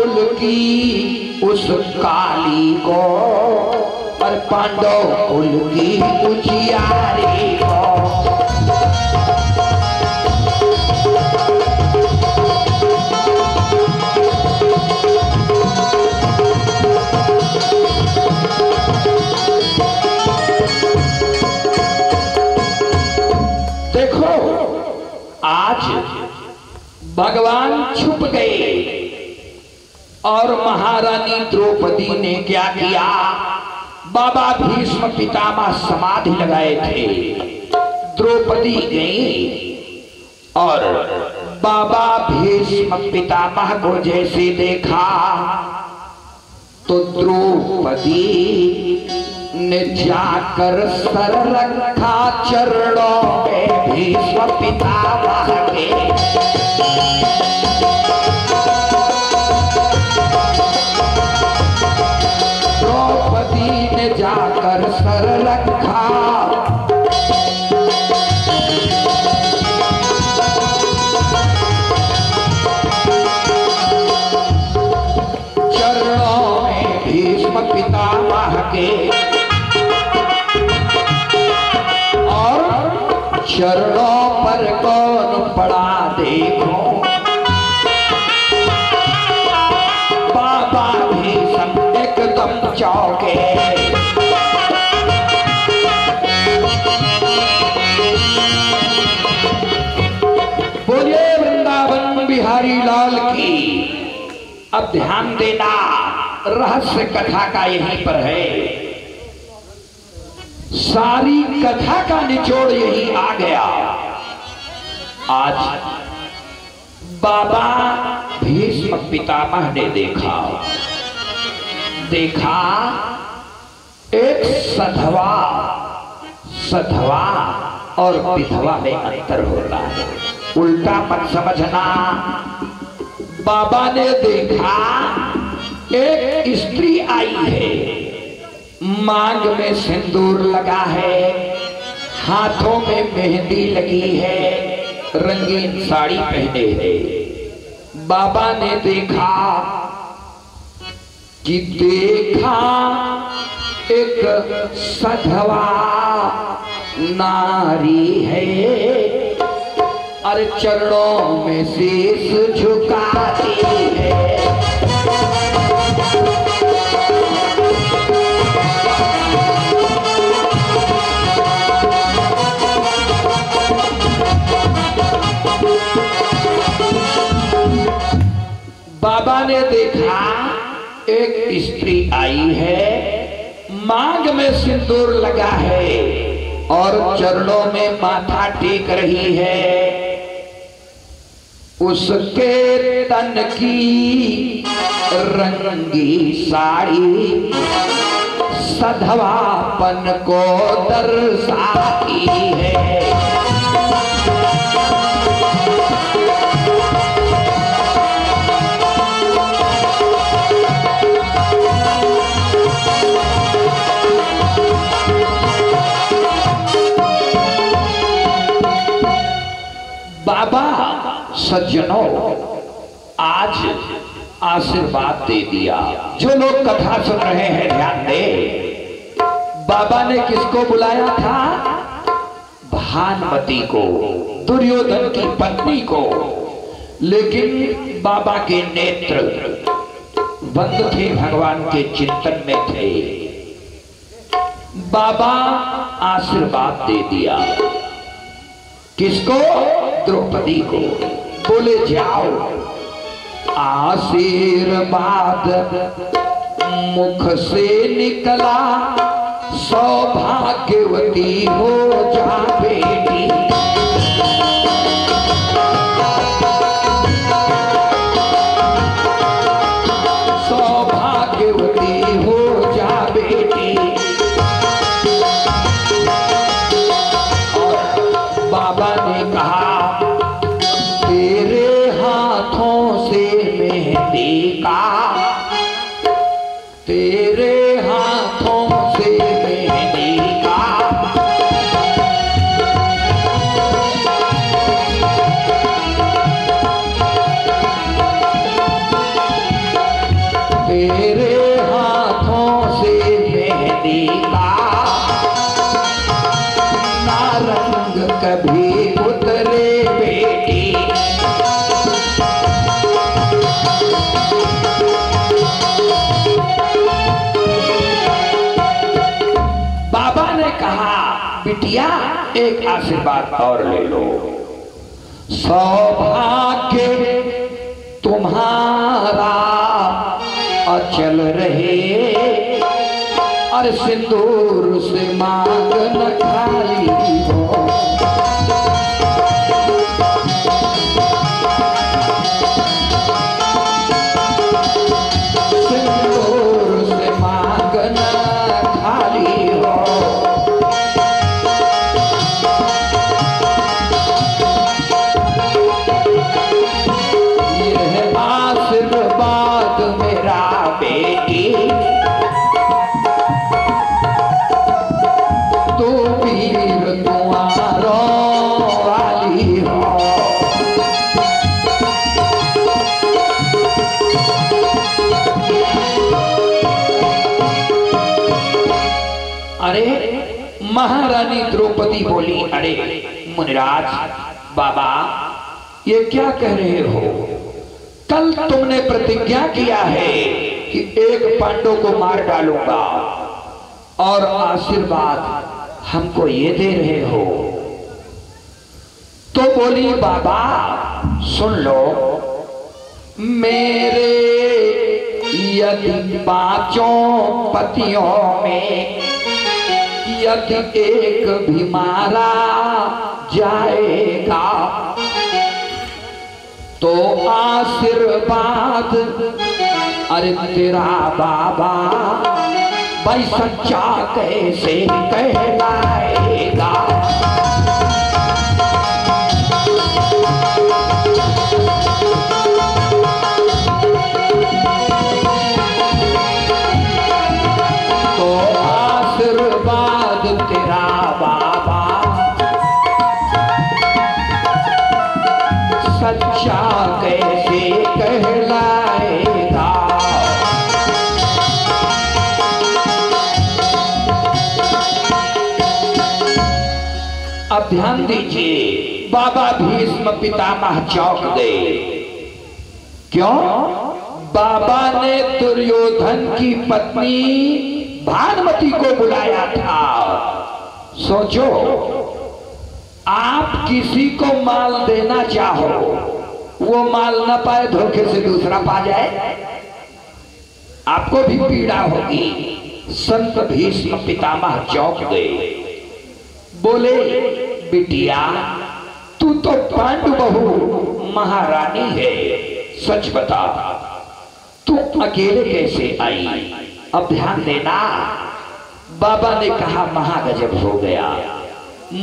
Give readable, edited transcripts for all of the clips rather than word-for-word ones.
कुल की उस काली को और पांडव कुल की उजियारी को। देखो आज भगवान छुप गए और महारानी द्रौपदी ने क्या किया, बाबा भीष्म पितामह समाधि लगाए थे, द्रौपदी गई और बाबा भीष्म पितामह को जैसे देखा तो द्रौपदी ने जाकर सर रखा चरणों में भीष्म पितामह के। द्रौपदी ने जाकर सर रखा चरणों में भीष्म पितामह के और चरणों पर कौन पड़ा देखो, बाबा भीष्म एकदम चौंके। बोलिए वृंदावन बिहारी लाल की। अब ध्यान देना, रहस्य कथा का यहीं पर है, सारी कथा का निचोड़ यही आ गया। आज बाबा भीष्म पितामह ने देखा एक सधवा और विधवा में अंतर होता है, उल्टा मत समझना। बाबा ने देखा एक स्त्री आई है, मांग में सिंदूर लगा है, हाथों में मेहंदी लगी है, रंगीन साड़ी पहने है। बाबा ने देखा एक सधवा नारी है और चरणों में शीश झुकाती है। बाबा ने देखा एक स्त्री आई है, मांग में सिंदूर लगा है और चरणों में माथा टेक रही है। उसके तन की रंगी साड़ी सधवापन को दर्शाती है। बाबा सज्जनों आज आशीर्वाद दे दिया। जो लोग कथा सुन रहे हैं ध्यान दे, बाबा ने किसको बुलाया था? भानुमति को, दुर्योधन की पत्नी को। लेकिन बाबा के नेत्र बंद थे, भगवान के चिंतन में थे। बाबा आशीर्वाद दे दिया किसको? द्रौपदी को। बोले जाओ, आशीर्वाद मुख से निकला, सौभाग्यवती हो जा बेटी। सौभाग्यवती हो जा बेटी। और बाबा ने कहा तेरे हाथों से मेहंदी का, तेरे हाथों से मेहंदी का बिटिया एक आशीर्वाद और ले लो। सौभाग्य तुम्हारा अचल रहे और सिंदूर से मांग न खाली हो। सिंदूर से मांग न खाली हो। यह आशीर्वाद मेरा बेटी महारानी द्रौपदी बोली, अरे मुनिराज बाबा ये क्या कह रहे हो? कल तुमने प्रतिज्ञा किया है कि एक पांडव को मार डालूंगा और आशीर्वाद हमको ये दे रहे हो। तो बोली बाबा सुन लो, मेरे यदि 5 पतियों में यदि एक भी मारा जाएगा तो आशीर्वाद अरे तेरा बाबा भाई सच्चा कैसे कहलाएगा। तो आशीर्वाद तेरा बाबा सच्चा कैसे कहलाएगा। अब ध्यान दीजिए, बाबा भीष्म पितामह चौंक गए। क्यों? बाबा ने दुर्योधन की पत्नी भानुमति को बुलाया था। सोचो, आप किसी को माल देना चाहो, वो माल न पाए, धोखे से दूसरा पा जाए, आपको भी पीड़ा होगी। संत भीष्म पितामह चौंक गए। बोले बिटिया तू तो पांडु बहू महारानी है, सच बता तू अकेले कैसे आई? अब ध्यान देना, बाबा ने कहा महागजब हो गया,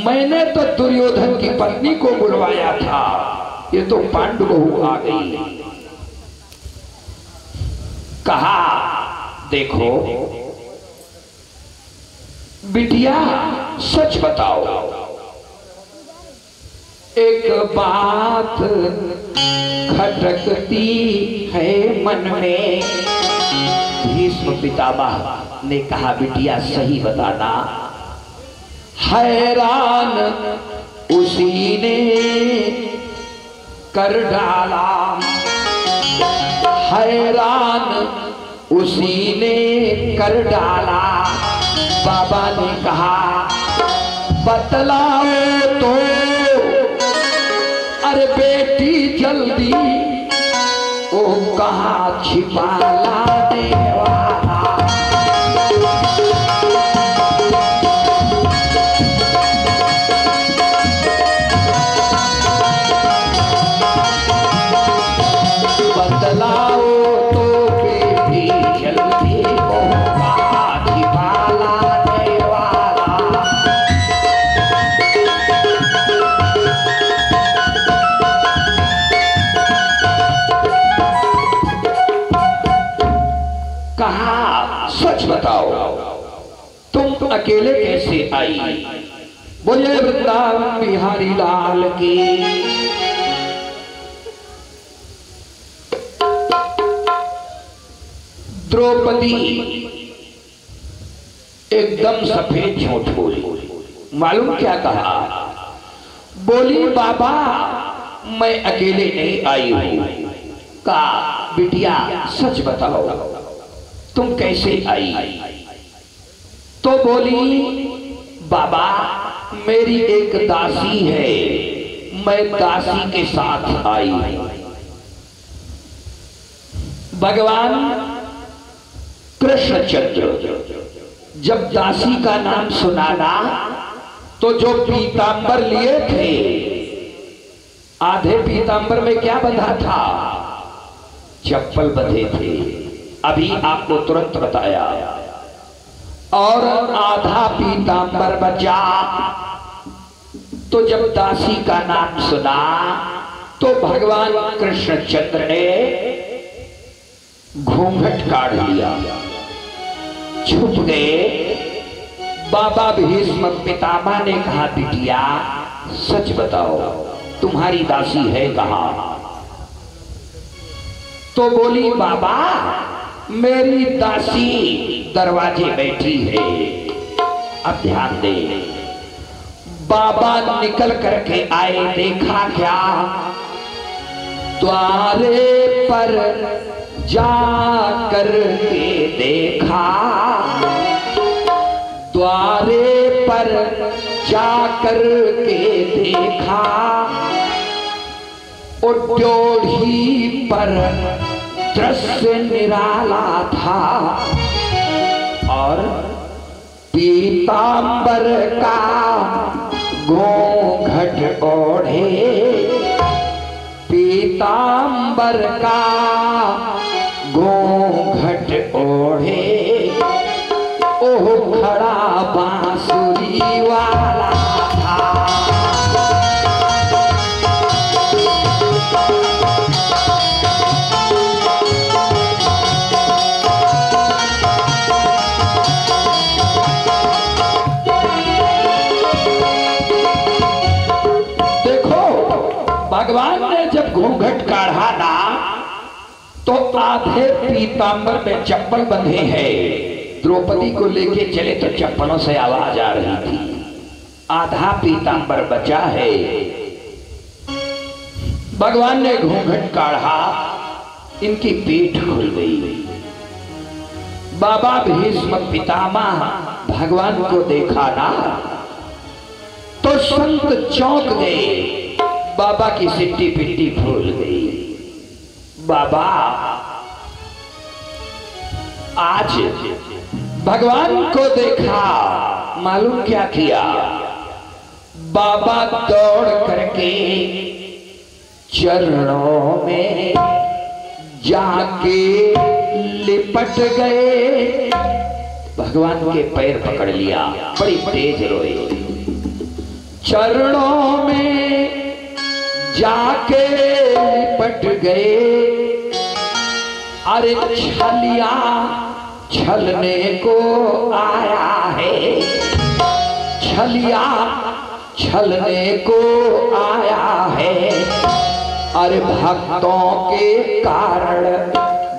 मैंने तो दुर्योधन की पत्नी को बुलवाया था, ये तो पांडु बहू आ गई। कहा देखो बिटिया सच बताओ, एक बात खटकती है मन में। भीष्म पितामह ने कहा बिटिया सही बताना। हैरान उसी ने कर डाला, हैरान उसी ने कर डाला। बाबा ने कहा बतलाओ तो, अरे बेटी जल्दी, ओ कहाँ छिपा लाने वाला। बतलाओ तो बेटी जल्दी, ओ कहाँ छिपा लाने वाला। कहा सच बताओ तुम अकेले कैसे आई? बोले वृंदावन बिहारी लाल की। द्रौपदी एकदम सफेद झूठ बोली। मालूम क्या कहा? बोली बाबा मैं अकेले नहीं आई हूं। कहा बिटिया सच बताओ तुम कैसे आई? तो बोली बाबा मेरी एक दासी है, मैं दासी के साथ आई। भगवान कृष्णचंद्र जब दासी का नाम सुनाना तो जो पीतांबर लिए थे, आधे पीतांबर में क्या बंधा था? चप्पल बंधे थे, अभी आपको तुरंत बताया। और आधा पीतांबर बचा। तो जब दासी का नाम सुना तो भगवान कृष्णचंद्र ने घूंघट काढ़ लिया, छुप गए। बाबा भीष्म पितामह ने कहा, बिटिया सच बताओ तुम्हारी दासी है कहां? तो बोली, बाबा मेरी दासी दरवाजे बैठी है। अब ध्यान दे, बाबा निकल करके आए, देखा क्या? द्वारे पर जा कर के देखा, द्वारे पर जाकर के देखा, और ड्योढ़ी पर दृश्य निराला था, और पीतांबर का घूंघट ओढ़े, पीतांबर का घूंघट ओढ़े, ओह खड़ा बांसुरी वाला था। देखो, भगवान ने जब घूंघट काढ़ा ना तो आधे पीतांबर में चप्पल बंधे हैं। द्रौपदी को लेके चले तो चप्पलों से आवाज आ रही थी। आधा पीतांबर बचा है। भगवान ने घूंघट काढ़ा, इनकी पीठ खुल गई। बाबा भीष्म पितामह भगवान को देखा ना तो संत चौंक गए। बाबा की सिट्टी पिट्टी फूल गई। बाबा आज भगवान को देखा, मालूम क्या किया? बाबा दौड़ करके चरणों में जाके लिपट गए। भगवान के पैर पकड़ लिया, बड़ी तेज रोए। चरणों में जाके लिपट गए। अरे छलिया छलने को आया है, छलिया छलने को आया है। अरे भक्तों के कारण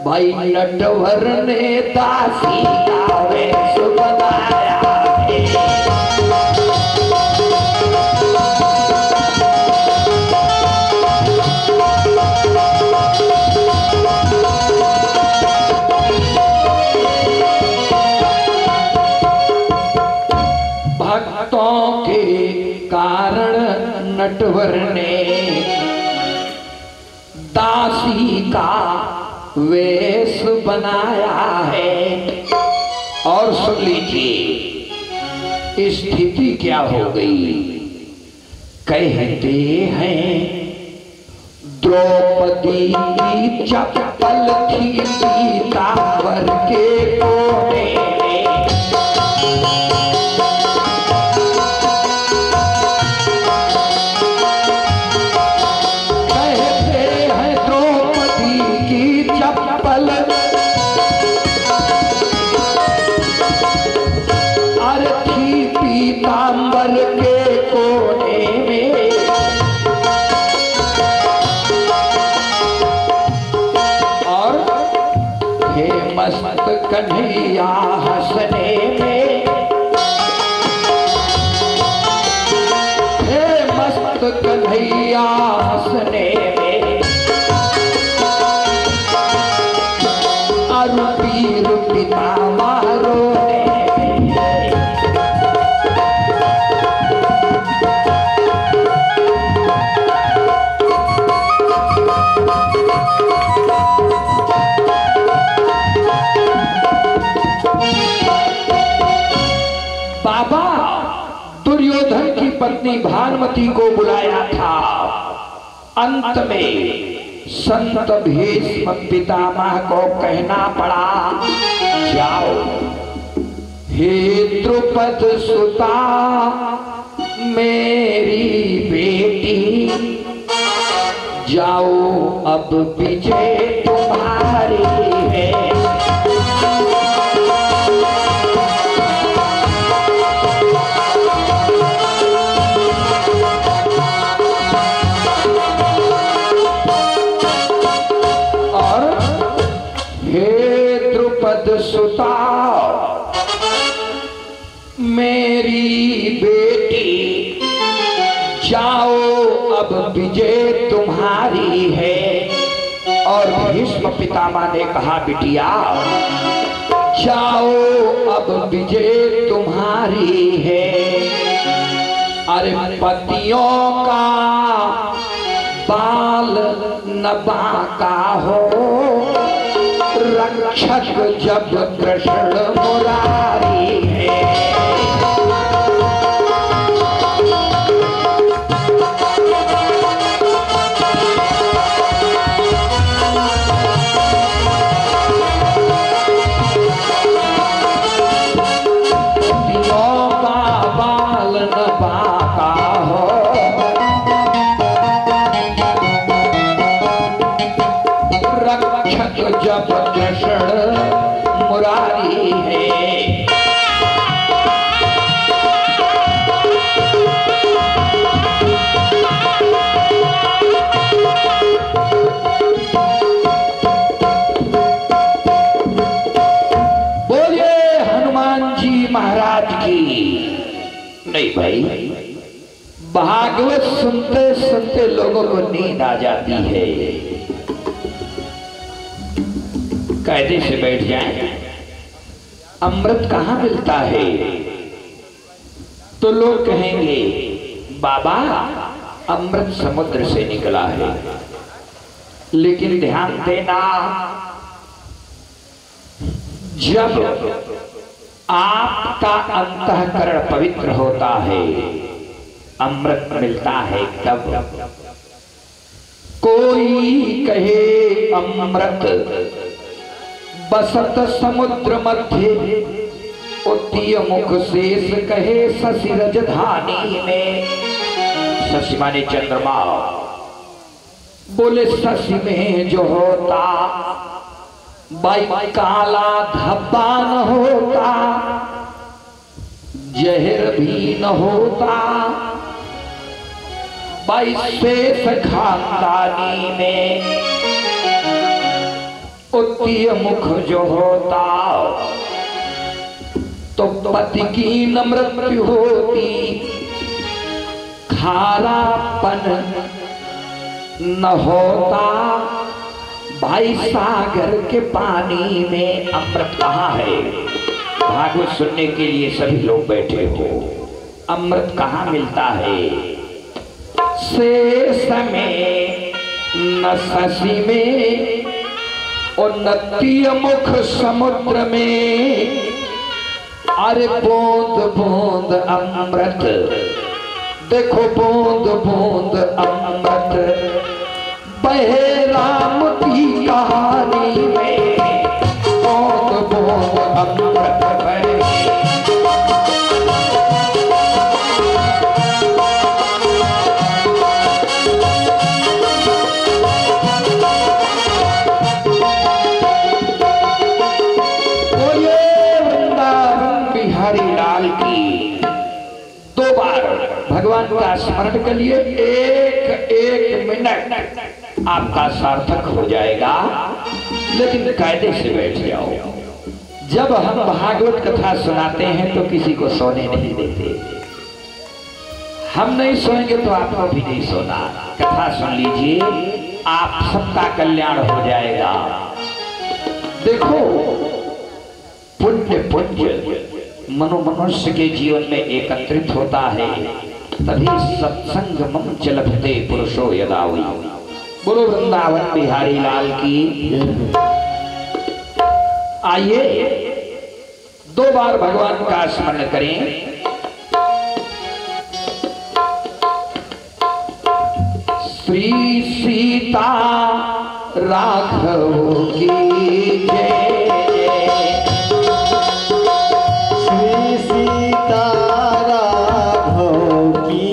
भाई नटवर ने दासी का वेश बनाया है। भक्तों के कारण नटवर ने दासी का वेश बनाया है। और सुन लीजिए स्थिति क्या हो गई। कहते हैं द्रौपदी की चप्पल थी पीतांबर के कोने में। पीतांबर के कोने में। और हे मस्त कन्हैया हंसने में, हे मस्त कन्हैया हंसने में। अरुपीर पितामह रोने में। पत्नी भानुमति को बुलाया था। अंत में संत भीष्म पितामह को कहना पड़ा, जाओ हे द्रुपद सुता मेरी बेटी, जाओ अब विजय तुम्हारी है। और हे द्रुपद सुता मेरी बेटी, जाओ अब विजय तुम्हारी है। और भीष्म पितामह ने कहा, बिटिया जाओ अब विजय तुम्हारी है। अरे पतियों का बाल न बांका हो, रक्षक जब कृष्ण मुरारी है। जब कृष्ण मुरारी है। बोलिए हनुमान जी महाराज की। नहीं भाई, भागवत सुनते सुनते लोगों को नींद आ जाती है। कायदे से बैठ जाएं। अमृत कहाँ मिलता है? तो लोग कहेंगे, बाबा अमृत समुद्र से निकला है। लेकिन ध्यान देना, जब आपका अंतःकरण पवित्र होता है, अमृत मिलता है तब। कोई कहे अमृत बसत समुद्र मध्य, उत्तीय मुख शेष कहे शशि रजधानी में। शशि माने चंद्रमा। बोले शशि में जो होता बाई काला धब्बा न होता, जहर भी न होता बाई शेष खानदानी में। उत्तीय मुख जो होता तो पति की न मृत्यु होती, खारापन न होता भाई सागर के पानी में। अमृत कहाँ है? भागवत सुनने के लिए सभी लोग बैठे हो। अमृत कहाँ मिलता है? शेष में न शशि में और नतीय मुख समुद्र में। अरे बूंद बूंद अमृत, देखो बूंद बूंद अमृत बहे राम की कहानी में। बूंद बूंद अमृत बहे। भगवान का स्मरण के लिए एक एक मिनट आपका सार्थक हो जाएगा। लेकिन कायदे से बैठ जाओ। जब हम भागवत कथा सुनाते हैं तो किसी को सोने नहीं देते। हम नहीं सोएंगे तो आपको भी नहीं सोना। कथा सुन लीजिए, आप सबका कल्याण हो जाएगा। देखो, पुण्य पुण्य मनुष्य के जीवन में एकत्रित होता है, तभी सत्संग मम चलते पुरुषो यदावी। बोलो वृंदावन बिहारी लाल की। आइए 2 बार भगवान का स्मरण करें। श्री सीता राघव की जय जय। श्री सीता राघव की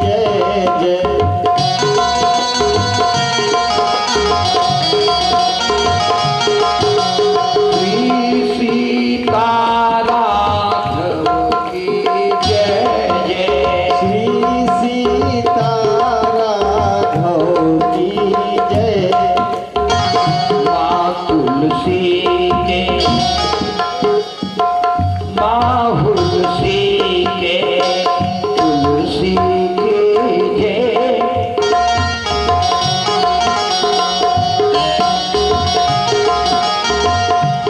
जय जय। श्री सीता राघव की जय जय। श्री सीता राघव की जय। माँ तुलसी के माँ तुलसी के तुलसी के जय।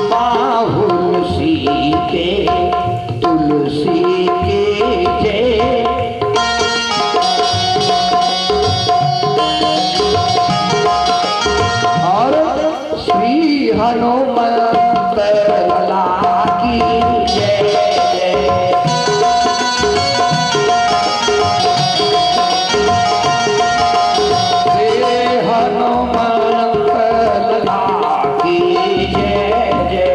माँ तुलसी के तुलसी के जय। और श्री हनुमत लाला की जय जय। श्री हनुमत लाला की जय जय।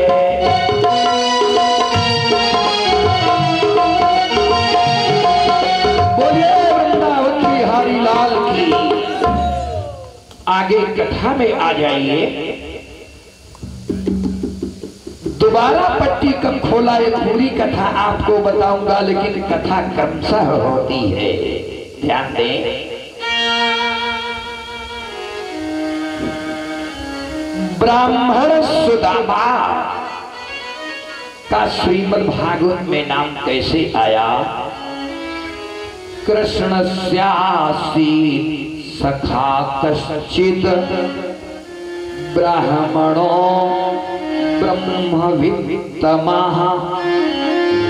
बोलिए वृंदावन बिहारी लाल की। आगे कथा में आ जाइए। दोबारा पट्टी कब खोला ये पूरी कथा आपको बताऊंगा, लेकिन कथा क्रमशः होती है, ध्यान दें। ब्राह्मण सुदामा का श्रीमद् भागवत में नाम कैसे आया? कृष्णस्यासी सखा कश्चित् ब्राह्मणो ब्रह्मवित्तमः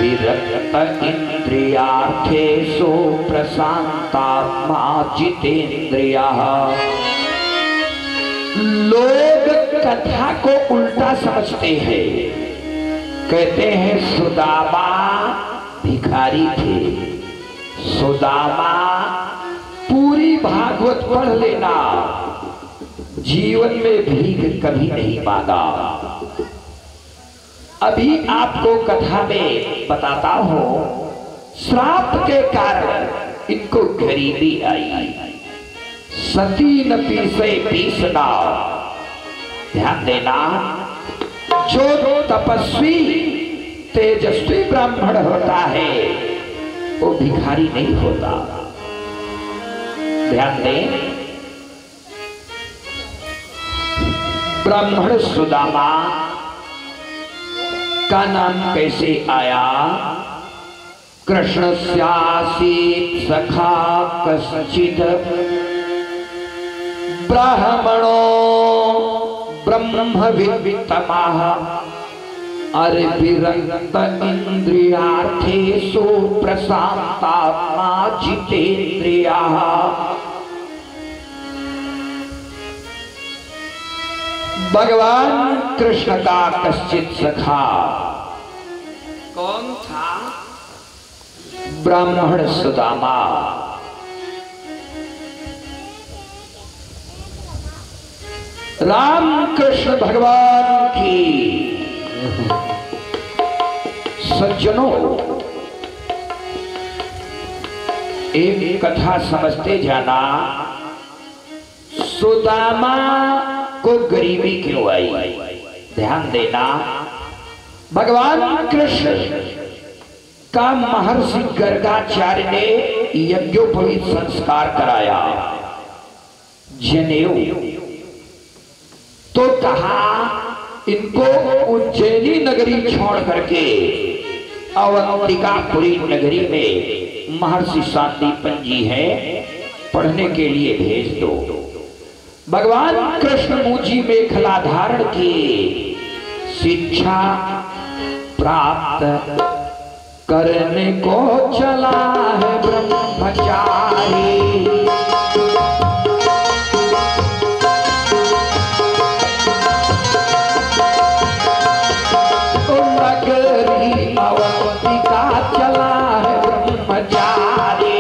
विरक्त इंद्रियार्थेषु प्रशांतात्मा जितेन्द्रियः। लोग कथा को उल्टा समझते हैं, कहते हैं सुदामा भिखारी थे। सुदामा पूरी भागवत पढ़ लेना, जीवन में भीख कभी नहीं मांगा। अभी आपको कथा में बताता हूं, श्राप के कारण इनको गरीबी आई। सती न पीसे पीसना, ध्यान देना। जो तपस्वी तेजस्वी ब्राह्मण होता है वो भिखारी नहीं होता, ध्यान दें। ब्राह्मण सुदामा का नाम कैसे आया? कृष्णस्यासीत् सखा कश्चित् ब्राह्मणो ब्रह्मवित्तमः विरक्त इंद्रियार्थेषु प्रशांतात्मा जितेन्द्रियः। भगवान कृष्ण का कश्चित सखा कौन था? ब्राह्मण सुदामा। राम कृष्ण भगवान की सज्जनों, एक कथा समझते जाना। सुदामा को गरीबी क्यों आई? ध्यान देना। भगवान कृष्ण का महर्षि गर्गाचार्य ने यज्ञोपवीत संस्कार कराया, जनेऊ। तो कहा इनको उज्जैनी नगरी छोड़ करके अवंतिकापुरी नगरी में महर्षि शांतिपन जी है, पढ़ने के लिए भेज दो। भगवान कृष्ण मुझी मेखला धारण किए, शिक्षा प्राप्त करने को चला है ब्रह्मचारी। नगरी अवंतिका चला है ब्रह्मचारी।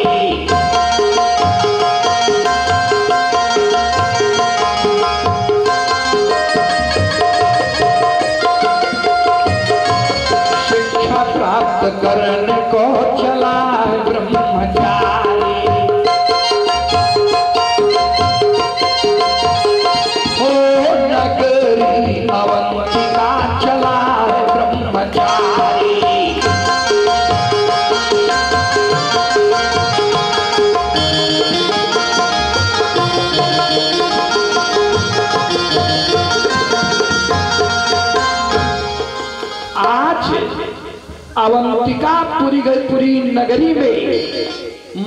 अवंतिकापुरी नगरी में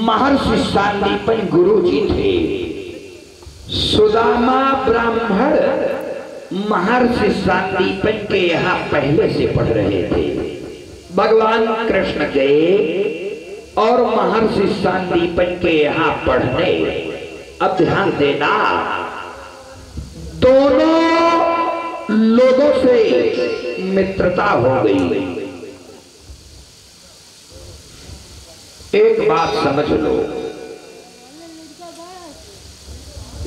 महर्षि सांदीपन गुरु जी थे। सुदामा ब्राह्मण महर्षि सांदीपन के यहाँ पहले से पढ़ रहे थे। भगवान कृष्ण गए और महर्षि सांदीपन के यहाँ पढ़ने। अब ध्यान देना, दोनों लोगों से मित्रता हो गई। एक बात समझ लो,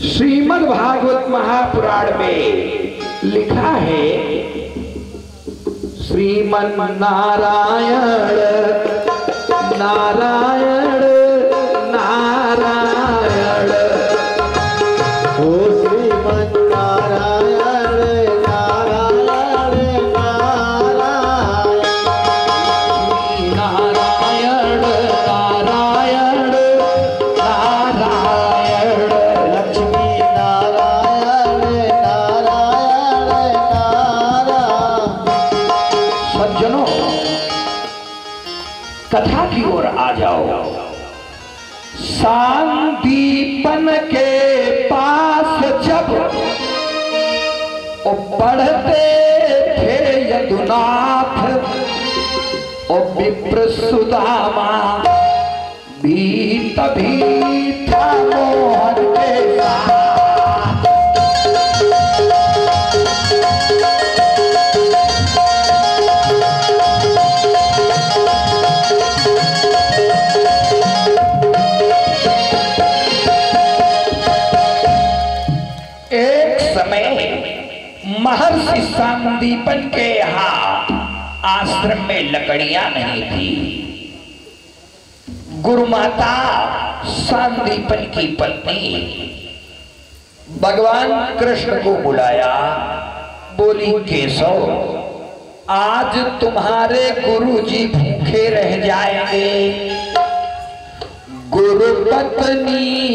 श्रीमद् भागवत महापुराण में लिखा है, श्रीमन नारायण नारायण नारायण, ओ श्रीमन नारायण नारायण नारायण, नारायण नारायण नारायण, लक्ष्मी नारायण नारायण नारायण। सज्जनों, कथा की ओर आ जाओ। सांदीपन के पास जब पढ़ते थे यदुनाथ, विप्र सुदामा भी तभी था मोहन के साथ। महर्षि सांदीपन के यहाँ आश्रम में लकड़ियां नहीं थी। गुरुमाता सांदीपन की पत्नी भगवान कृष्ण को बुलाया, बोली केशव, आज तुम्हारे गुरुजी भूखे रह जाएंगे। गुरु पत्नी